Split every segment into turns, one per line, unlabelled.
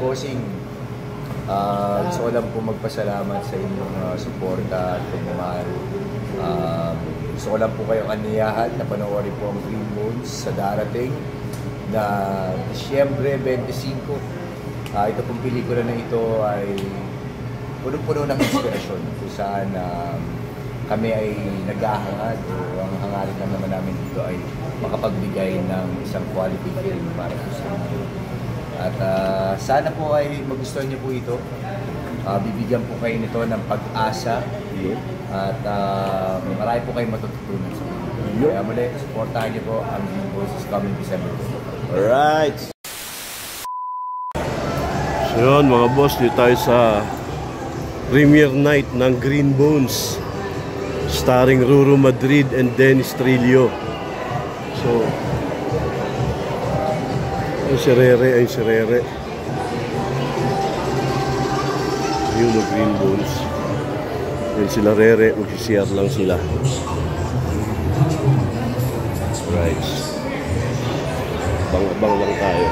bossing. Gusto ko lang po magpasalamat sa inyong suporta at pagmamahal. Gusto ko lang po kayong aniyahan na panoorin po ang Green Bones sa darating na Disyembre 25. Ito pong pelikula na ito ay puno-puno ng inspirasyon kung saan kami ay naghahangad o ang hangarin lang naman namin dito ay makapagbigay ng isang quality film para sa inyo. At sana po ay magustuhan niyo po ito. Bibigyan po kayo nito ng pag-asa at marami po kayong matututunan sa video. Kaya muli, supportahan niyo po ang Green Bones is coming December 2.
Alright! So yun mga boss, dito tayo sa premiere night ng Green Bones starring Ruru Madrid and Dennis Trillo. So ayun si Rere. Ayun ang Green Bones. Ayun sila Rere, magsisiyar lang sila. Right. Bang-bang lang tayo.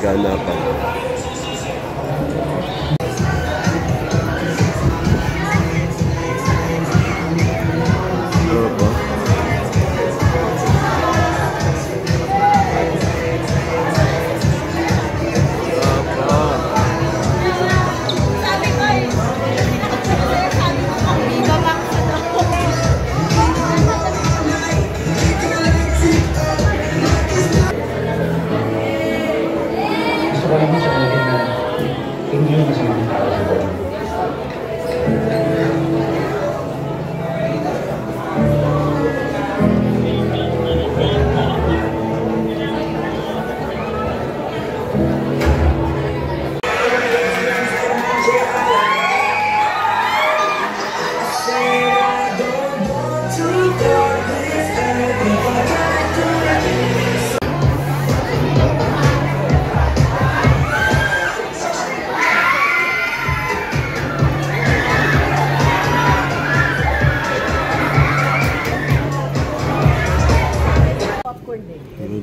Ganapan.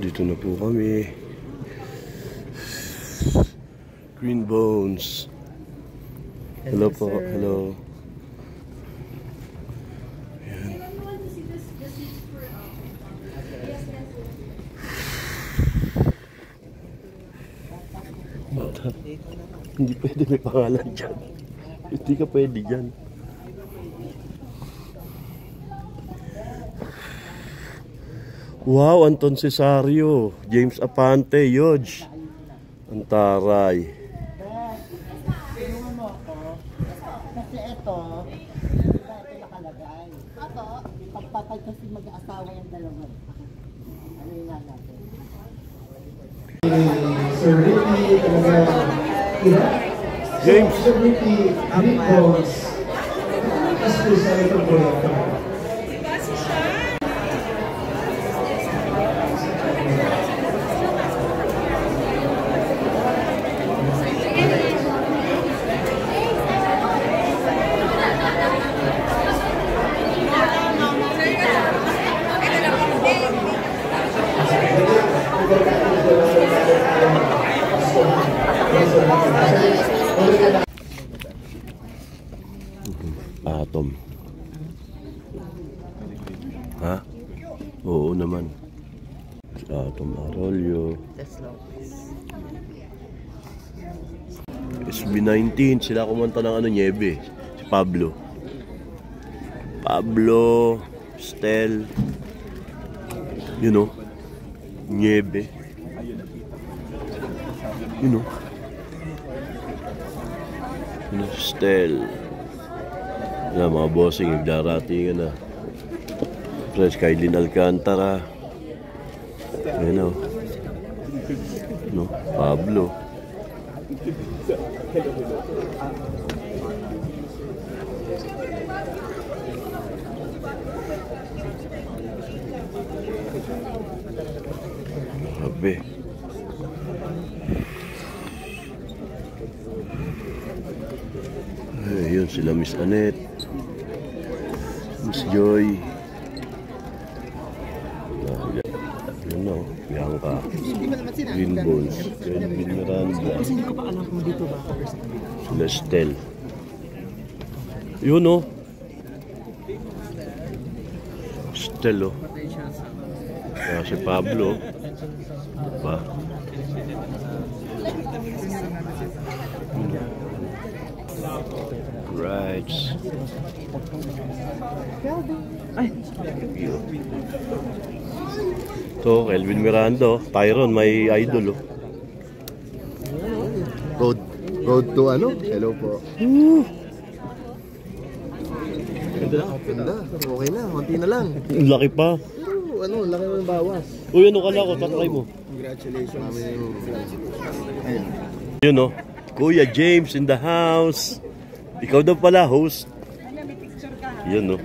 Dito na po kami. Green Bones. Hello po. Hello. Ayan. Hindi pwede may pangalan dyan. Hindi ka pwede dyan. Wow, Anton Cesario, James Apante, Yodge, Antaray.
Kasi ito nakalagay. Pagpapay kasi mag-aasawa yung dalawa. Ano yung nga natin?
Sir Ricky,
James.
Sir Ricky, Green Bones. As presented po ito.
Atom. Ha? Oo naman. Atom Arroyo. SB19, sila kumanta ng Niebe. Si Pablo. Stel. You know. Niebe. You know. Stel. Yan mga bossing, nagdaratingan na. Fresh Kailin Alcantara. Ayan o. No? Pablo. Grabe. Ayun sila Miss Annette, Miss Joy. Yan na. no? Bianca. Green Bones. Kelvin Miranda.
Hindi ko pa alam kung dito ba ako.
Sila Estel. Yun, no? Estel, oh. Kaya si Pablo. Diba? Right. So, Kelvin Miranda, Tyron, may idol, oh.
Road to ano? Hello po. Ganda. Okay na. Konti na lang.
Ang laki pa.
Ano, laki mo yung bawas.
Uy, ano kala ko? Tatry mo.
Congratulations.
Yun, no? Kuya James in the house. Ikaw daw pala, host. Yun, no?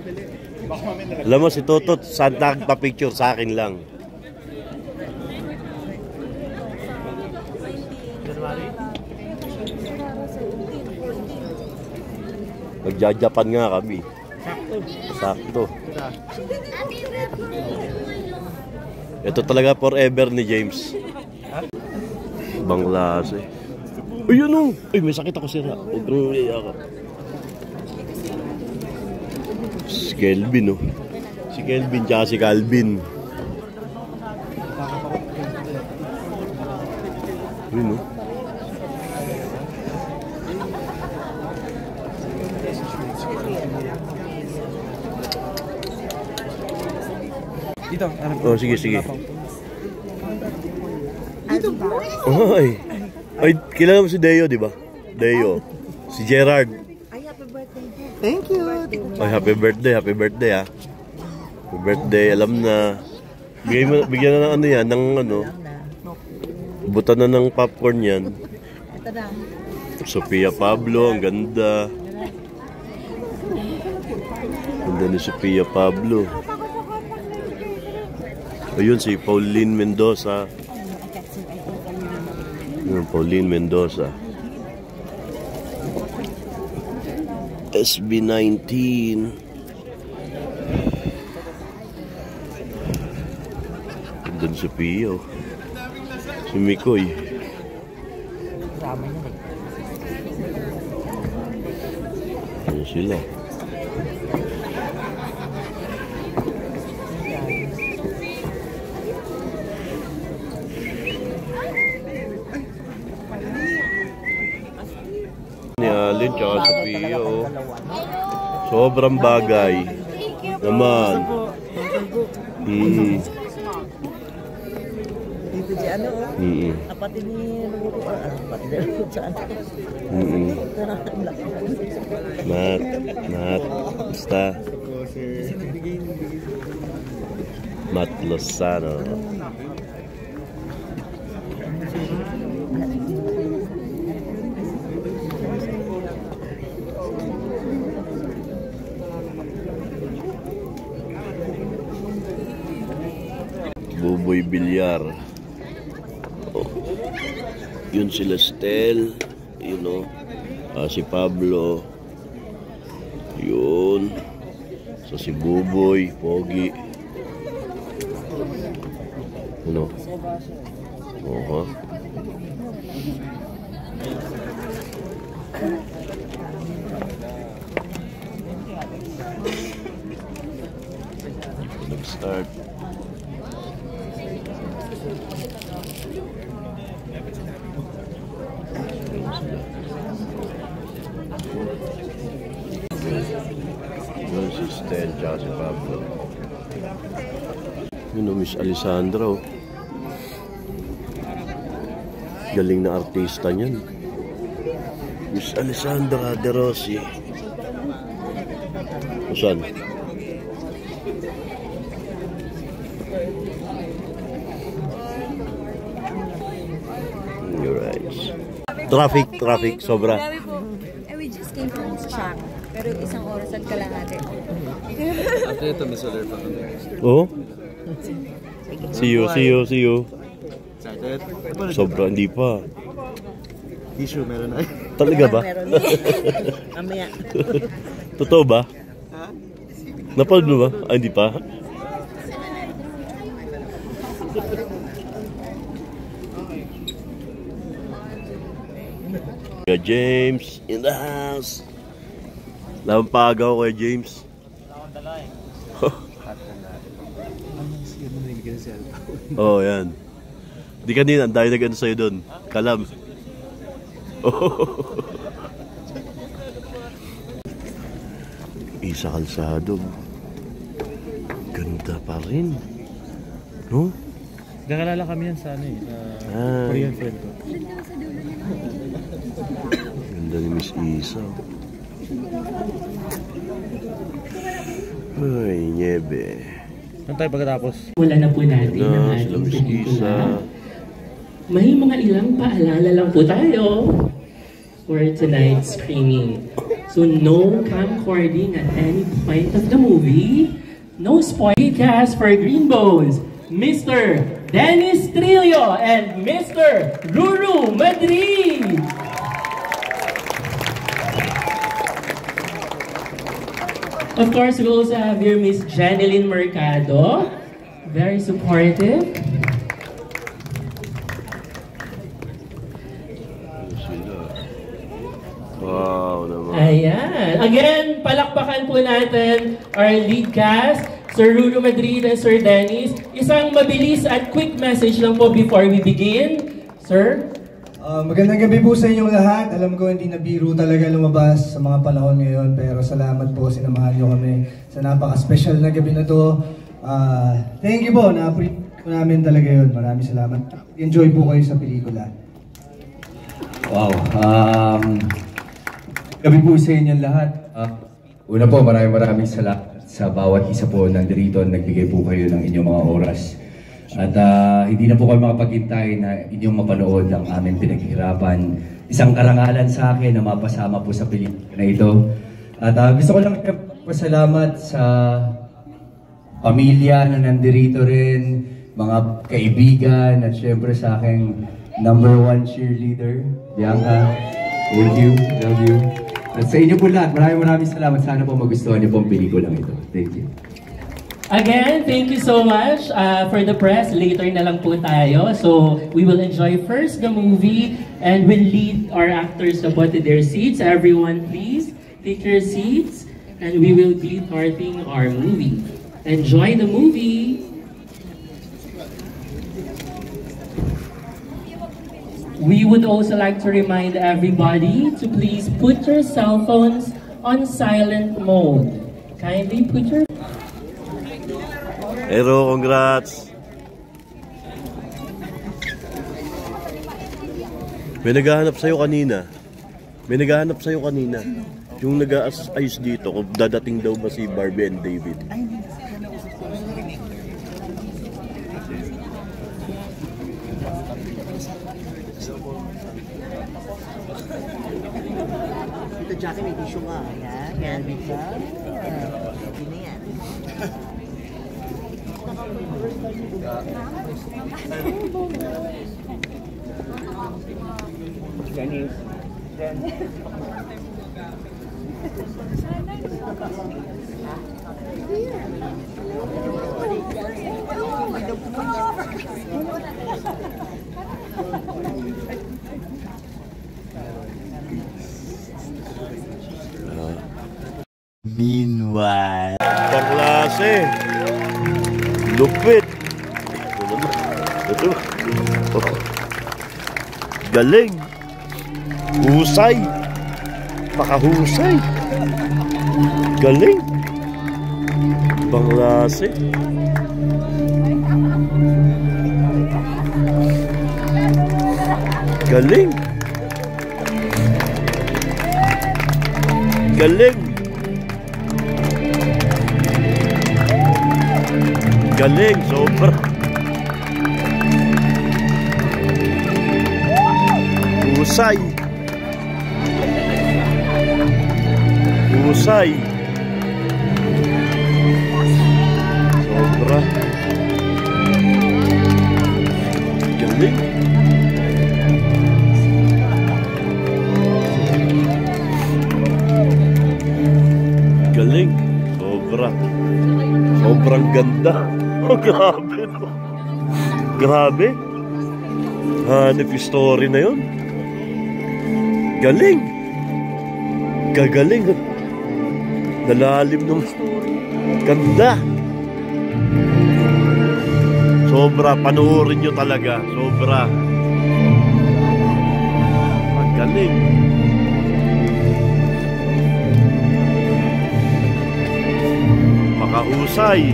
Alam mo, si Totot, saan nagpa-picture sa akin lang. Nagja-Japan nga kami. Sakto. Ito talaga forever ni James. Ibang klase. Uy, yun, oh. Uy, may sakit ako sira. Huwag nang uliyak ako. Si Kelvin, oh. Si Kelvin tsaka si Calvin. Yun, oh.
Dito,
Oh, sige, sige. Ay. Ay, kilala mo si Deo, di ba? Deo. Si Gerard.
Thank you.
Ay, happy birthday, ha. Happy birthday, alam na. Bigyan na ng ano yan, ng ano. Butan na ng popcorn yan. Sophia Pablo, ang ganda. Ganda ni Sophia Pablo. Ayun, si Pauline Mendoza. Ayun, Pauline Mendoza. SB19. Doon si Pio. Si Mikoy. Ayun sila. Ni Alin tsaka sa Pio. Sobrang bagay. Naman.
Dito si ano, kapatid ni Rugo. Kapatid ni Rugo saan?
Matt. Basta. Matt Lozano. Buboy Bilyar. Oh. Yun sila Estel. Yun, know. Si Pablo. Yun. So si Buboy, Pogi. Ano? Oha. Nag-start. Yun si Estel tsaka si Pablo. Yun o, Miss Alessandra, oh. Galing na artista niyan. Miss Alessandra De Rossi. O saan? Traffic, sobra.
Grabe po. We just came from Shack. Pero isang oras at kalahati.
Ate, ito may solar pa kami.
Oh? See you.
Excited?
Sobra, hindi pa.
Tissue, meron na.
Talaga ba?
Meron. Mamaya.
Totoo ba? Napanood mo ba? Ah, hindi pa? Kuya James in the house. Lampagaw kay James. Oh, yan. Di kanina, ang dahil nag-ano sa'yo doon. Kalam. Isa Calzado. Ganda pa rin. No?
Nakalala kami yan sa ano eh. Korean friend ko.
Ganda ni Miss Isa. Ay, nyebe.
Ano tayo pagkatapos?
Wala na po natin ang
Sila
ating
Miss Isa.
pelikula. May mga ilang paalala lang po tayo for tonight's screening. So no camcording at any point of the movie. No spoil cast for Green Bones. Mr. Dennis Trillo and Mr. Ruru Madrid. Of course, we also have here Miss Janeline Mercado. Very supportive.
Wow naman.
Ayan. Again, palakpakan po natin our lead cast, Sir Ruru Madrid and Sir Dennis. Isang mabilis at quick message lang po before we begin. Sir?
Magandang gabi po sa inyong lahat. Alam ko hindi na biro talaga lumabas sa mga panahon ngayon, pero salamat po, sinamahan nyo kami sa napaka-special na gabi na to. Thank you po, na-appreciate po namin talaga yun. Maraming salamat. Enjoy po kayo sa pelikula.
Wow. Gabi po sa inyong lahat. Una po, maraming salamat sa bawat isa po nandito. Nagbigay po kayo ng inyong mga oras. At hindi na po kayo makapaghintay na inyong mapanood ang aming pinaghihirapan. Isang karangalan sa akin na mapasama po sa pelikula na ito. At gusto ko lang pasalamat sa pamilya na nandito rin, mga kaibigan, at syempre sa aking #1 cheerleader, Bianca. Thank you, love you. At sa inyo po lahat, maraming salamat. Sana po magustuhan niyo po ang pelikulang ito. Thank you.
Again, thank you so much for the press. Later na lang po tayo. So, we will enjoy first the movie and we'll lead our actors about to their seats. Everyone, please take your seats and we will be starting our movie. Enjoy the movie! We would also like to remind everybody to please put your cell phones on silent mode. Kindly put your...
Hero, congrats! May naghahanap sa'yo kanina. Yung nag-aayos dito, kung dadating daw ba si Barbie and David.
Ito, Jackie, may tissue ka. Yan, may ka. Hindi na yan.
Meanwhile, kaklase, lupit. Ito. Galing. Husay. Pakahusay. Galing. Panglase. Galing. Galing. Galing, sobra. Husay. Husay. Sobra. Galing. Galing. Sobra. Sobrang ganda. Grabe, no? Grabe. Hanip yung story na yun. Galing! Gagaling! Nalalim ng ganda! Sobra, panoorin nyo talaga. Sobra. Magaling. Makahusay.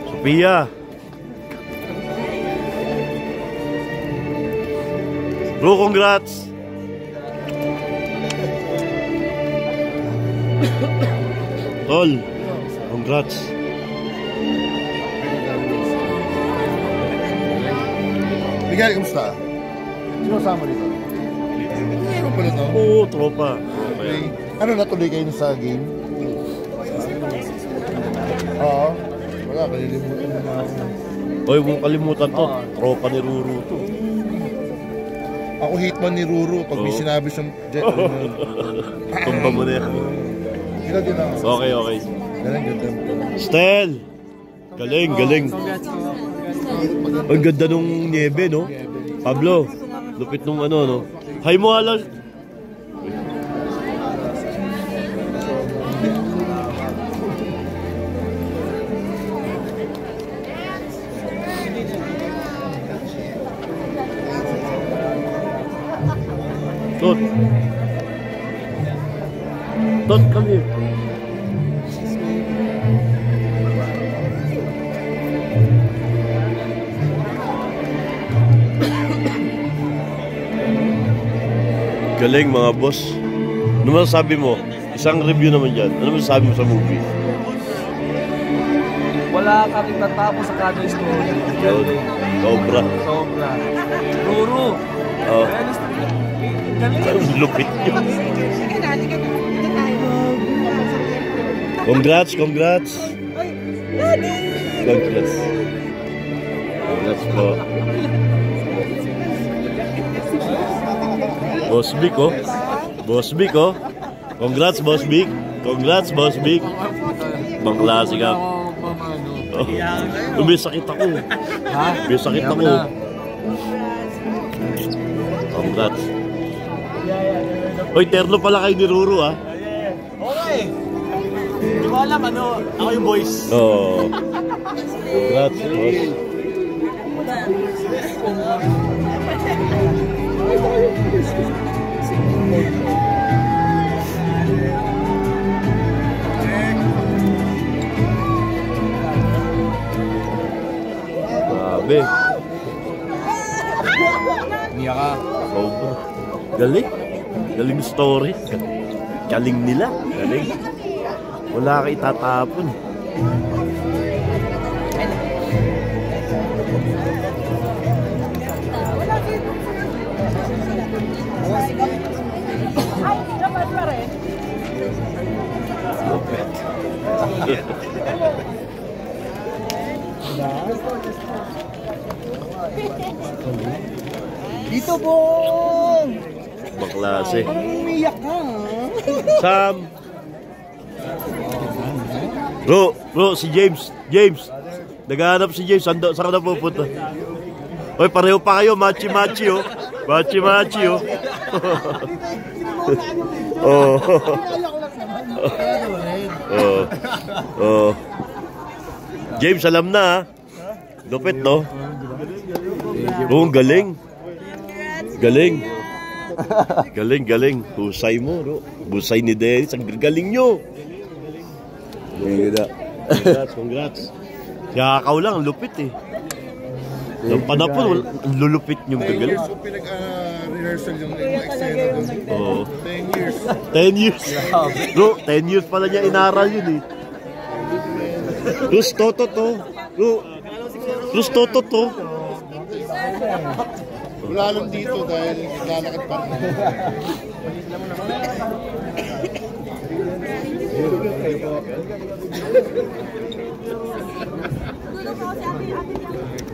Sophia. Bro, congrats. Tol, congrats.
Miguel, kamusta? Sino kasama dito? Meron pala to?
Oo, tropa.
Okay. Ano, natuloy kayo sa game? Oo. Wala, kalilimutan mo na ako.
Hoy, huwag kalimutan to. Tropa ni Ruru to.
Ako hitman ni Ruru pag may sinabi siyang jet.
Tumba mo na yan.
Sila din ako.
Okay, okay.
Galing, ganda.
Stel! Galing, galing. Ang ganda nung niebe, no? Pablo, lupit nung ano, no? Hi mo, alam. Tot. Tot, come here. Galing mga boss. Ano masasabi mo? Isang review naman dyan. Ano masasabi mo sa movie?
Wala kaming natapos sa kada story.
Sobra.
Sobra. Ruru.
Oh. Ang lupit nyo. Congrats, congrats. Congrats. Congrats po. Boss Vic, oh. Boss Vic, oh. Congrats, Boss Vic. Congrats, Boss Vic. Bang klase ka. Oh. May sakit ako.
Ha?
May sakit ako. Congrats. Hoy, terno pala kayo ni Ruru, ah.
Okay. Hindi mo alam, ano, ako yung boys.
Oo. Congrats, boss. Grabe.
Niya ka.
Sobra. Galing. Galing story. Galing nila. Galing. Wala ka itatapon.
Dito, Bong!
Baklase.
Parang umiyak ka,
Sam. Bro, si James. Naghahanap si James. Saan ka na pupunta? Hoy, pareho pa kayo. Machi-machi, oh. Machi-machi, oh. Oh. Oh. Oh. James, alam na, ha? Lupit, no? Oh, galing. Galing. Galing. Husay mo, no? Husay ni Dennis. Ang galing nyo. Congrats. Kakaw lang, ang lupit, eh. Yung panapon, ang lulupit yung gagaling.
So, pinag-rehearsal yung eksena doon.
Oo.
10 years.
10 years. Bro, 10 years pala niya inaral yun, eh. Rus Toto to. Rus Toto to.
Wala lang dito dahil naglalakad pa rin.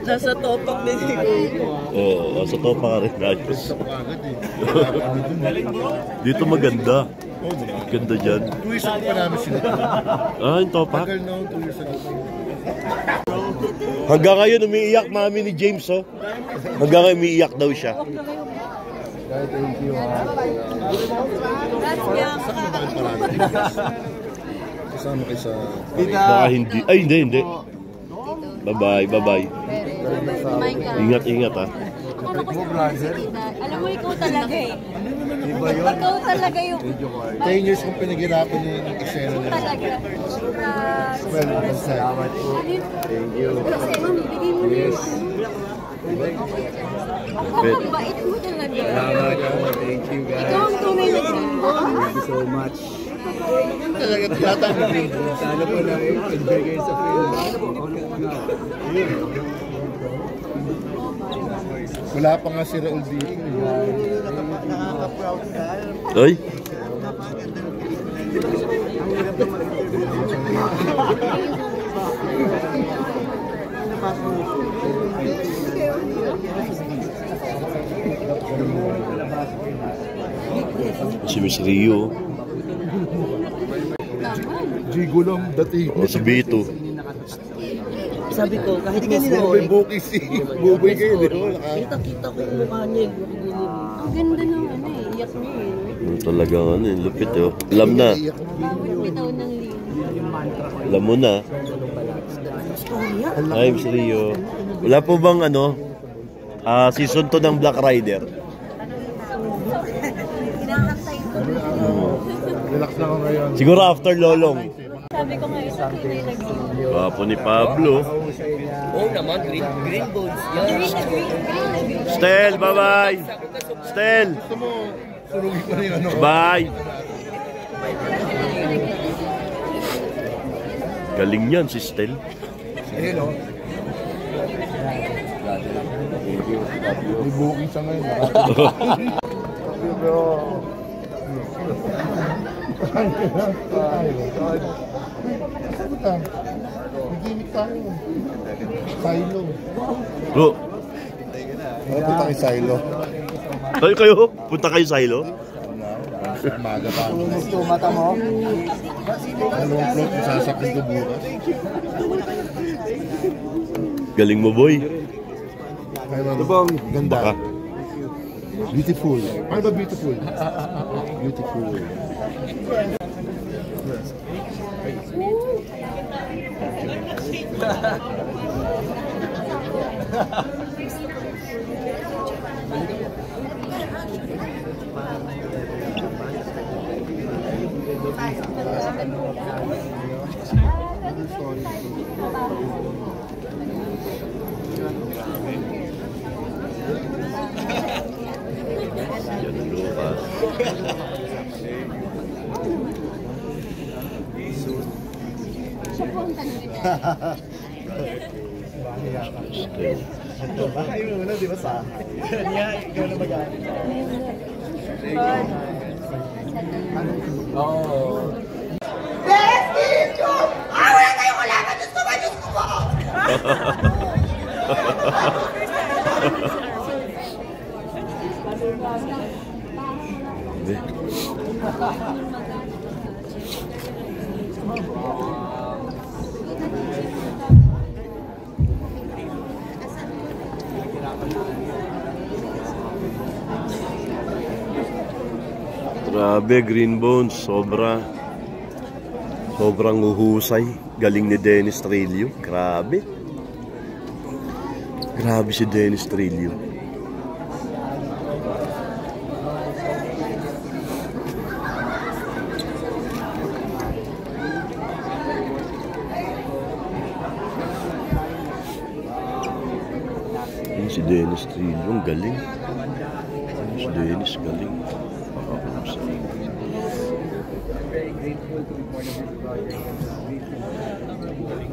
Nasa topak din si
Oo, sa topa ka rin. Ayos. Dito maganda. Ganda dyan.
2 years ago pa namin sila.
Ah, yung topa?
Tagal na 2 years ago.
Hanggang ngayon umiiyak mami ni James, oh. Hanggang ngayon umiiyak daw siya.
Thank you.
Kasama kayo sa...
Baka hindi. Ay, hindi. Bye-bye. Ingat, ha.
Alam mo, ikaw talaga eh. Ikaw talaga yung...
10 years kong pinaghirapan yung eksena nila.
Talaga.
Salamat po. Thank you.
Bigay mo na yun. Ang bait mo talaga.
Salamat po. Thank you, guys.
Ikaw ang tunay na Green Bone.
Thank you so much. Sana po na-enjoy kayo sa film.
Wala pa nga si Raul dito.
Ay. Si Miss Rio.
Jigo lang dati.
O, si Bito.
Sabi ko, kahit guess mo
May bukis si Buboy kayo, di ba?
kita ko yung mukha niya.
Ang ganda ng ano eh, iyak niya eh.
Talagang ano, lupit, oh. Alam na.
Bawat bitaw ng liyan.
Alam mo na. Hi, Miss Rio. Wala po bang ano, season 2 ng Black Rider?
Relax na ako ngayon.
Siguro after Lolong.
Sabi ko nga isang kinay nag-iwan.
Papo ni Pablo.
Oo naman, green bones.
Stel, bye-bye. Stel.
Surugin pa rin ano.
Bye. Galing yan si Stel.
Hello. May bukis siya ngayon. Nag-gimmick tayo. Silo.
Bro.
Punta kay Silo.
Kayo? Punta kayo Silo?
Maga pa.
Gusto mata mo?
Dalawang float, sasakit ko bukas.
Galing mo, boy.
Ano bang ganda?
Baka.
Beautiful. Ano ba beautiful? Beautiful.
Bahay mo na, di ba sa? Kanya, ikaw na mag-aari. Oo. Destino! Wala kayong kalaban! Diyos ko ba? Diyos ko ba?
Grabe, Green Bones, sobrang uhusay. Galing ni Dennis Trillo. Grabe si Dennis Trillo. Si Dennis Trillo, ang galing. Si Dennis, galing.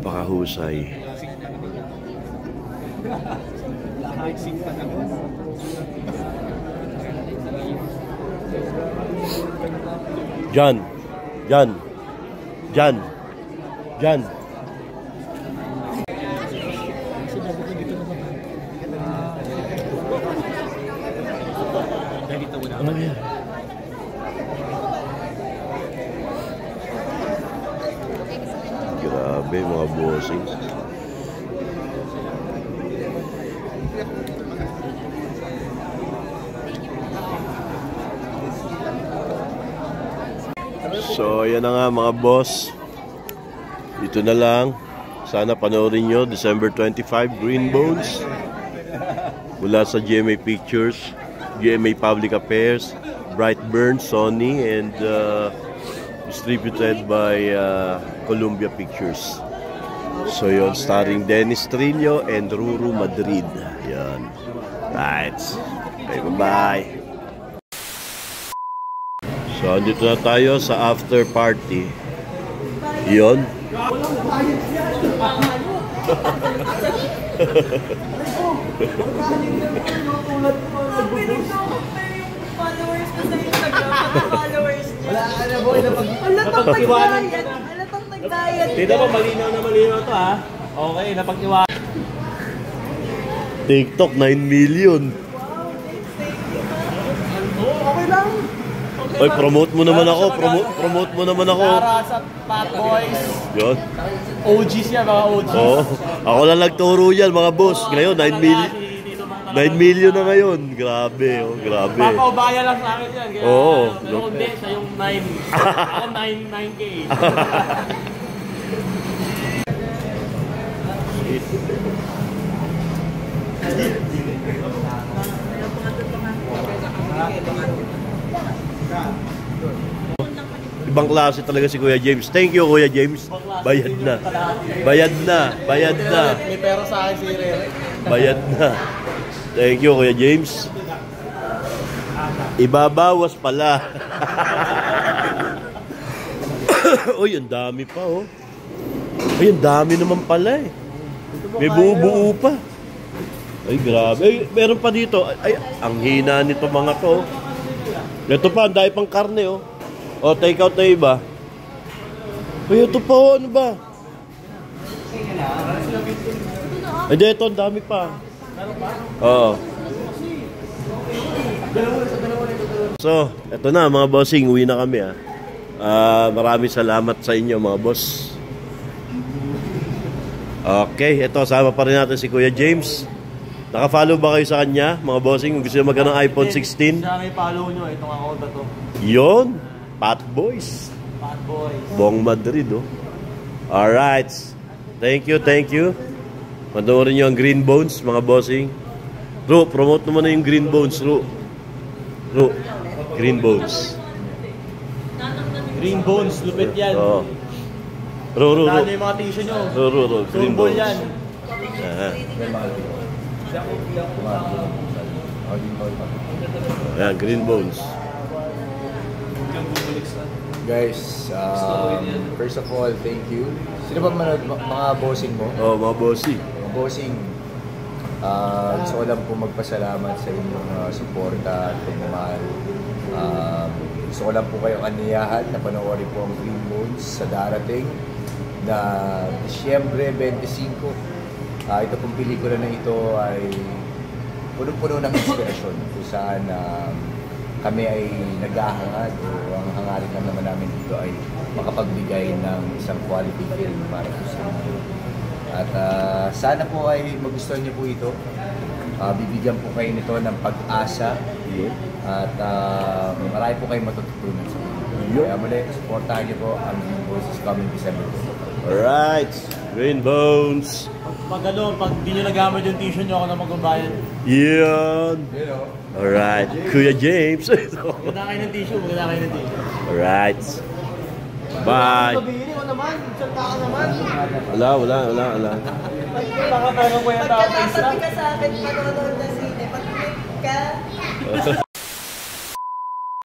Pakahusay. Jan. Grabe mga bossing. So, yan na nga mga boss. Ito na lang. Sana panoorin nyo, December 25, Green Bones. Mula sa GMA Pictures, GMA Public Affairs, Brightburn, Sony, and distributed by Columbia Pictures. So yun, starring Dennis Trillo and Ruru Madrid. Yan. Right. Okay, bye-bye. So, andito na tayo sa after party. Yun.
Dito po, malinaw na malinaw to ha. Okay, napag-iwan.
TikTok, 9 million.
Okay lang.
Oy, promote mo naman ako. Promote mo naman ako.
Para sa Fat Boys.
Yun.
OGs yan, mga OGs.
Oo. Ako lang nagturo yan, mga boss. Ngayon, 9 million. 9 million na ngayon. Grabe, oh, grabe.
Papaubaya lang sa akin yan. Kaya,
Oo.
pero hindi, siya yung 9. Ako 9K.
Ibang klase talaga si Kuya James. Thank you, Kuya James. Bayad na. Bayad na. Bayad na.
May pera sa akin si Rere.
Bayad na. Thank you, Kuya James. Ibabawas pala. Uy, ang dami pa, oh. Uy, ang dami naman pala, eh. May buo-buo pa. Ay, grabe. Ay, meron pa dito. Ay, ang hina nito mga to. Ito pa, ang dahil pang karne, oh. O, take out na iba. Ay, ito pa, oh. Ano ba? Hindi, ito, ang dami pa. Oo. So, ito na, mga bossing. Uwi na kami, ah. Maraming salamat sa inyo, mga boss. Okay, ito, sama pa rin natin si Kuya James. Naka-follow ba kayo sa kanya, mga bossing? Kung gusto nyo magkano ng iPhone 16?
Siya kayo follow nyo, itong account na to.
Yun, Fat Boys.
Fat Boys.
Bong Madrid, oh. Alright. Thank you, thank you. Panoorin nyo ang Green Bones, mga bossing. Ru, promote naman na yung Green Bones, Ru. Ru, Green Bones.
Green Bones, lupit yan.
Oo. Ru.
Dahil yung mga t-shirt nyo.
Ru. Green
Tumbol
Bones.
yan.
Yan, Green Bones.
Guys, first of all, thank you. Sino ba mga bossing mo?
Oh, mga bossing.
Mga bossing, gusto ko lang po magpasalamat sa inyong suporta at pagmamahal. Gusto ko lang po kayong aniyahan na panoorin po ang Green Bones sa darating na Disyembre 25. Ito pong pelikula na ito ay puno-puno ng inspirasyon kung saan kami ay naghahangad o ang hangarin lang naman namin dito ay makapagbigay ng isang quality film para sa inyo. At sana po ay magustuhan niyo po ito. Bibigyan po kayo nito ng pag-asa at marami po kayong matututunan sa inyo. Kaya muli, supportahan niyo po ang Green Bones is coming December 2.
Alright, Green Bones.
Pag di nyo nagamit yung t-shirt nyo, ako na magbabayad.
Yan. Alright, Kuya James.
Maganda kayo ng t-shirt, maganda kayo ng t-shirt.
Alright. Bye.
Sabihin mo naman, salta ka naman.
Wala.
Baka parang kuya tao.
Pagkatabi ka sa akin, manonood na sine, pag-click ka.